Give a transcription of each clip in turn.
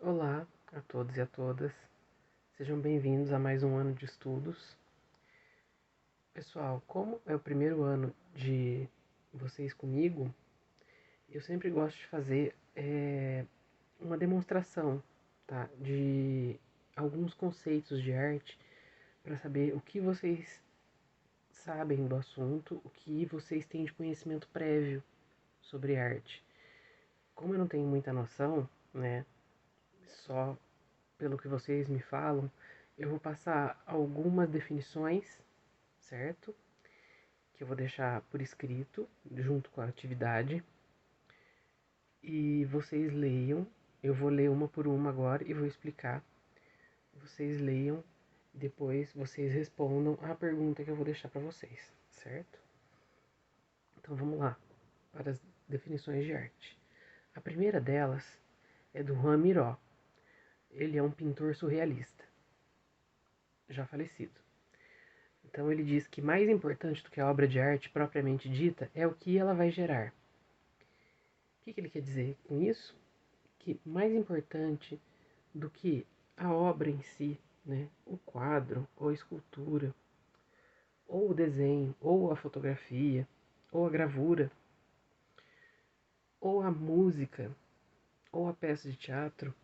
Olá a todos e a todas, sejam bem-vindos a mais um ano de estudos. Pessoal, como é o primeiro ano de vocês comigo, eu sempre gosto de fazer uma demonstração, tá, de alguns conceitos de arte para saber o que vocês sabem do assunto, o que vocês têm de conhecimento prévio sobre arte. Como eu não tenho muita noção, né, só pelo que vocês me falam, eu vou passar algumas definições, certo? Que eu vou deixar por escrito, junto com a atividade. E vocês leiam. Eu vou ler uma por uma agora e vou explicar. Vocês leiam, depois vocês respondam a pergunta que eu vou deixar para vocês, certo? Então vamos lá, para as definições de arte. A primeira delas é do Juan Miró. Ele é um pintor surrealista, já falecido. Então ele diz que mais importante do que a obra de arte propriamente dita é o que ela vai gerar. O que ele quer dizer com isso? Que mais importante do que a obra em si, né, o quadro, ou a escultura, ou o desenho, ou a fotografia, ou a gravura, ou a música, ou a peça de teatro,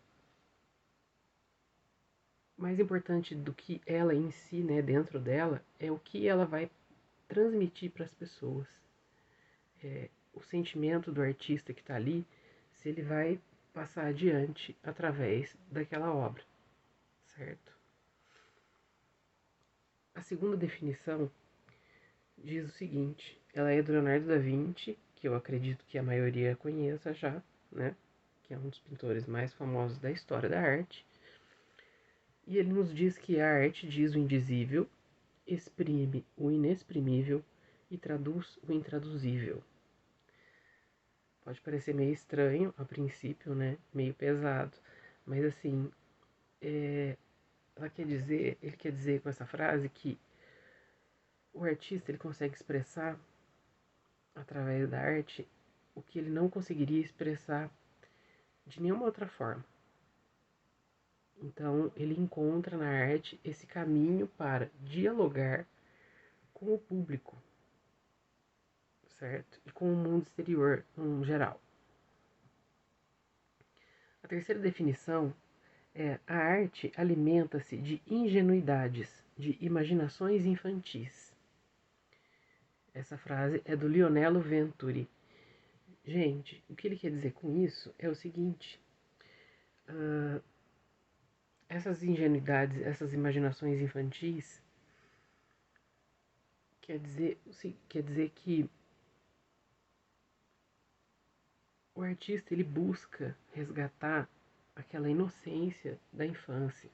mais importante do que ela em si, né, dentro dela, é o que ela vai transmitir para as pessoas. O sentimento do artista que está ali, se ele vai passar adiante através daquela obra, certo? A segunda definição diz o seguinte, ela é do Leonardo da Vinci, que eu acredito que a maioria conheça já, né? Que é um dos pintores mais famosos da história da arte. E ele nos diz que a arte diz o indizível, exprime o inexprimível e traduz o intraduzível. Pode parecer meio estranho a princípio, né? Meio pesado, mas assim, ele quer dizer com essa frase que o artista ele consegue expressar através da arte o que ele não conseguiria expressar de nenhuma outra forma. Então ele encontra na arte esse caminho para dialogar com o público, certo? E com o mundo exterior em geral. A terceira definição é: a arte alimenta-se de ingenuidades, de imaginações infantis. Essa frase é do Lionello Venturi. Gente, o que ele quer dizer com isso é o seguinte: essas ingenuidades, essas imaginações infantis, quer dizer que o artista ele busca resgatar aquela inocência da infância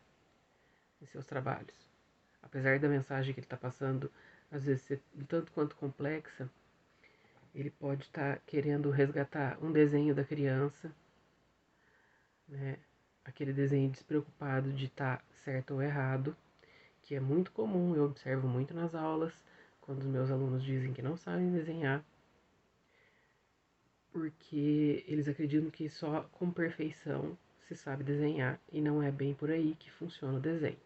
em seus trabalhos. Apesar da mensagem que ele está passando às vezes ser tanto quanto complexa, ele pode estar querendo resgatar um desenho da criança, né? Aquele desenho despreocupado de estar certo ou errado, que é muito comum, eu observo muito nas aulas, quando os meus alunos dizem que não sabem desenhar, porque eles acreditam que só com perfeição se sabe desenhar e não é bem por aí que funciona o desenho.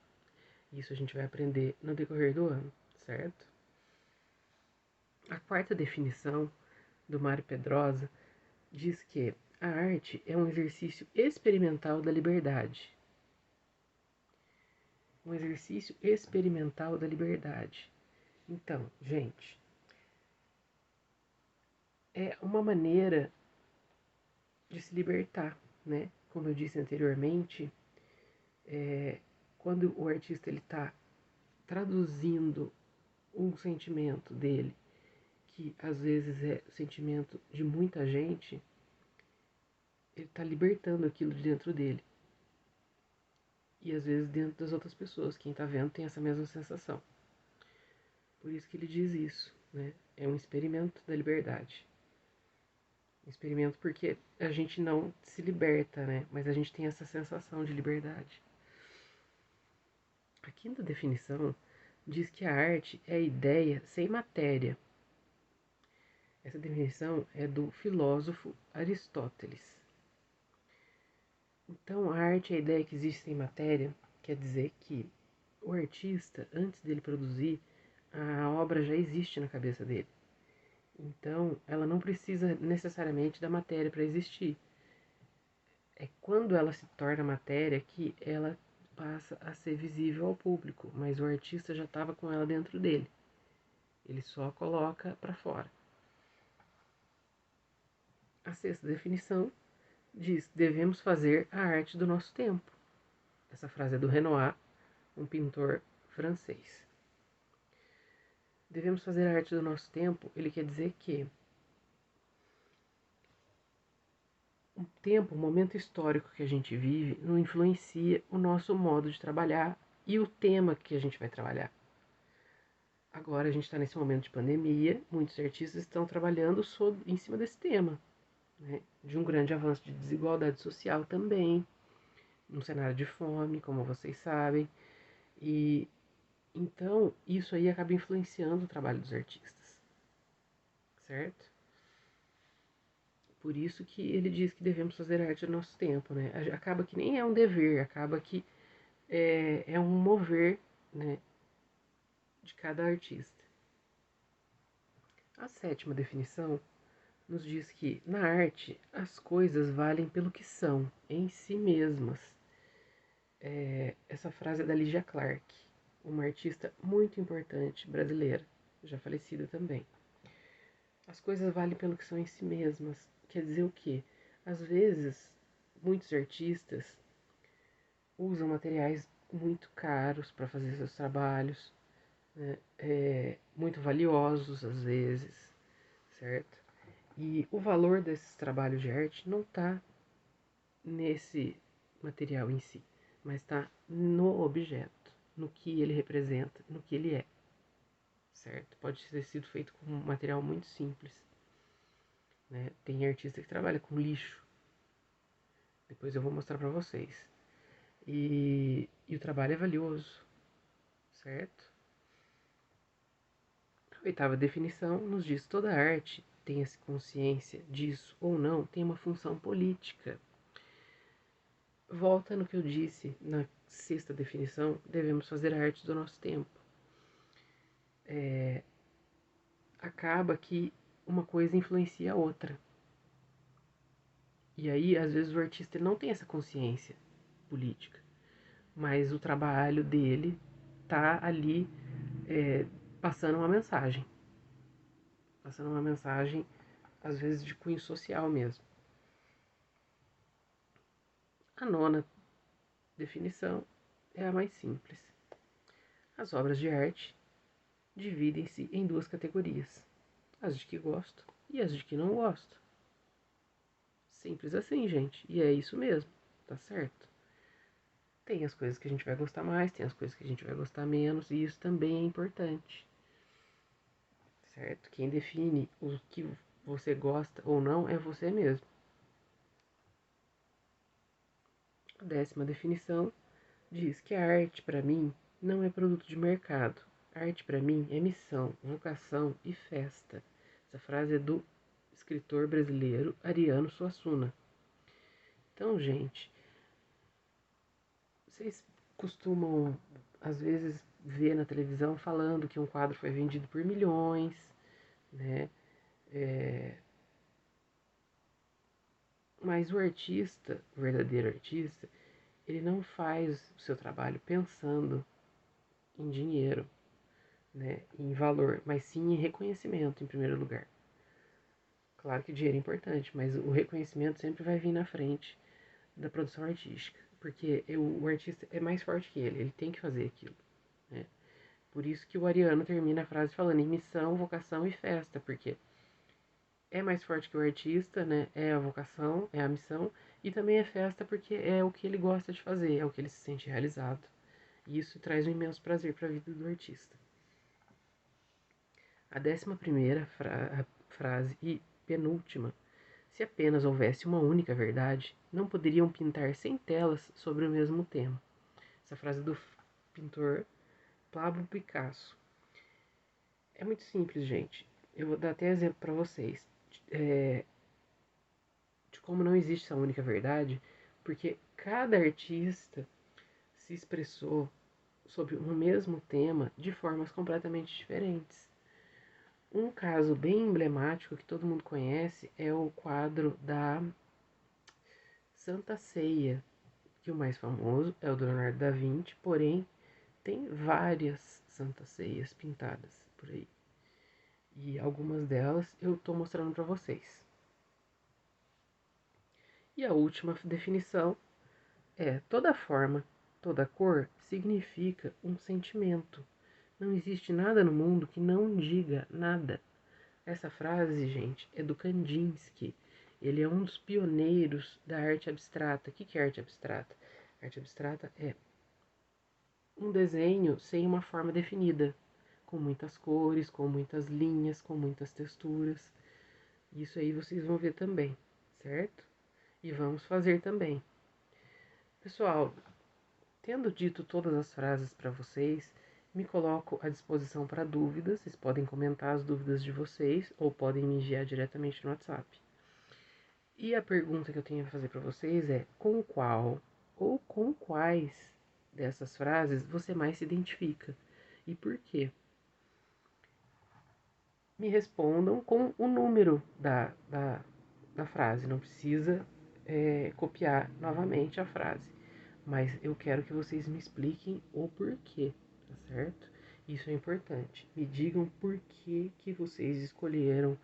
Isso a gente vai aprender no decorrer do ano, certo? A quarta definição do Mário Pedrosa diz que a arte é um exercício experimental da liberdade. Um exercício experimental da liberdade. Então, gente, é uma maneira de se libertar, né? Como eu disse anteriormente, quando o artista ele está traduzindo um sentimento dele, que às vezes é o sentimento de muita gente, ele está libertando aquilo de dentro dele. E às vezes dentro das outras pessoas, quem está vendo tem essa mesma sensação. Por isso que ele diz isso, né? É um experimento da liberdade. Um experimento porque a gente não se liberta, né? Mas a gente tem essa sensação de liberdade. A quinta definição diz que a arte é a ideia sem matéria. Essa definição é do filósofo Aristóteles. Então, a arte é a ideia que existe sem matéria, quer dizer que o artista, antes dele produzir, a obra já existe na cabeça dele. Então, ela não precisa necessariamente da matéria para existir. É quando ela se torna matéria que ela passa a ser visível ao público, mas o artista já estava com ela dentro dele. Ele só coloca para fora. A sexta definição diz: devemos fazer a arte do nosso tempo. Essa frase é do Renoir, um pintor francês. Devemos fazer a arte do nosso tempo, ele quer dizer que o tempo, o momento histórico que a gente vive, não influencia o nosso modo de trabalhar e o tema que a gente vai trabalhar. Agora a gente está nesse momento de pandemia, muitos artistas estão trabalhando em cima desse tema, né? De um grande avanço de desigualdade social também, um cenário de fome, como vocês sabem, e então isso aí acaba influenciando o trabalho dos artistas, certo? Por isso que ele diz que devemos fazer arte do nosso tempo, né? Acaba que nem é um dever, acaba que é um mover, né, de cada artista. A sétima definição nos diz que na arte as coisas valem pelo que são, em si mesmas. Essa frase é da Lygia Clark, uma artista muito importante brasileira, já falecida também. As coisas valem pelo que são em si mesmas. Quer dizer o quê? Às vezes, muitos artistas usam materiais muito caros para fazer seus trabalhos, né? Muito valiosos às vezes, certo? E o valor desses trabalhos de arte não está nesse material em si, mas está no objeto, no que ele representa, no que ele é, certo? Pode ter sido feito com um material muito simples, né? Tem artista que trabalha com lixo, depois eu vou mostrar para vocês. E o trabalho é valioso, certo? A oitava definição nos diz: toda arte, tenha-se consciência disso ou não, tem uma função política. Volta no que eu disse na sexta definição: devemos fazer a arte do nosso tempo. Acaba que uma coisa influencia a outra. E aí, às vezes, o artista ele não tem essa consciência política, mas o trabalho dele tá ali passando uma mensagem. Passando uma mensagem, às vezes, de cunho social mesmo. A nona definição é a mais simples. As obras de arte dividem-se em duas categorias: as de que gosto e as de que não gosto. Simples assim, gente. E é isso mesmo, tá certo? Tem as coisas que a gente vai gostar mais, tem as coisas que a gente vai gostar menos, e isso também é importante, certo? Quem define o que você gosta ou não é você mesmo. A décima definição diz que a arte, para mim, não é produto de mercado. A arte, para mim, é missão, vocação e festa. Essa frase é do escritor brasileiro Ariano Suassuna. Então, gente, vocês costumam, às vezes, ver na televisão falando que um quadro foi vendido por milhões, né? É... Mas o artista, o verdadeiro artista, ele não faz o seu trabalho pensando em dinheiro, né? Em valor, mas sim em reconhecimento, em primeiro lugar. Claro que dinheiro é importante, mas o reconhecimento sempre vai vir na frente da produção artística, porque o artista é mais forte que ele tem que fazer aquilo, né? Por isso que o Ariano termina a frase falando em missão, vocação e festa, porque é mais forte que o artista, né? É a vocação, é a missão, e também é festa porque é o que ele gosta de fazer, é o que ele se sente realizado. E isso traz um imenso prazer para a vida do artista. A 11ª frase e penúltima: se apenas houvesse uma única verdade, não poderiam pintar 100 telas sobre o mesmo tema. Essa frase é do pintor Pablo Picasso. É muito simples, gente. Eu vou dar até exemplo para vocês de como não existe essa única verdade, porque cada artista se expressou sobre o mesmo tema de formas completamente diferentes. Um caso bem emblemático que todo mundo conhece é o quadro da Santa Ceia, que o mais famoso é o do Leonardo da Vinci, porém tem várias Santas Ceias pintadas por aí. E algumas delas eu estou mostrando para vocês. E a última definição é: toda forma, toda cor significa um sentimento. Não existe nada no mundo que não diga nada. Essa frase, gente, é do Kandinsky. Ele é um dos pioneiros da arte abstrata. O que é arte abstrata? Arte abstrata é um desenho sem uma forma definida, com muitas cores, com muitas linhas, com muitas texturas. Isso aí vocês vão ver também, certo? E vamos fazer também. Pessoal, tendo dito todas as frases para vocês, me coloco à disposição para dúvidas. Vocês podem comentar as dúvidas de vocês ou podem me enviar diretamente no WhatsApp. E a pergunta que eu tenho a fazer para vocês é: com qual ou com quais dessas frases você mais se identifica e por quê? Me respondam com o número da frase. Não precisa copiar novamente a frase, mas eu quero que vocês me expliquem o porquê, tá certo? Isso é importante. Me digam por que vocês escolheram,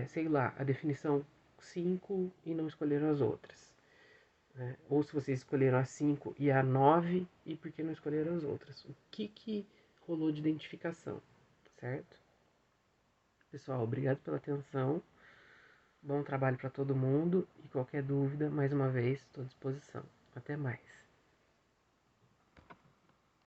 sei lá, a definição 5 e não escolheram as outras. Né? Ou se vocês escolheram a 5 e a 9 e por que não escolheram as outras. O que rolou de identificação, certo? Pessoal, obrigado pela atenção. Bom trabalho para todo mundo e qualquer dúvida, mais uma vez, estou à disposição. Até mais.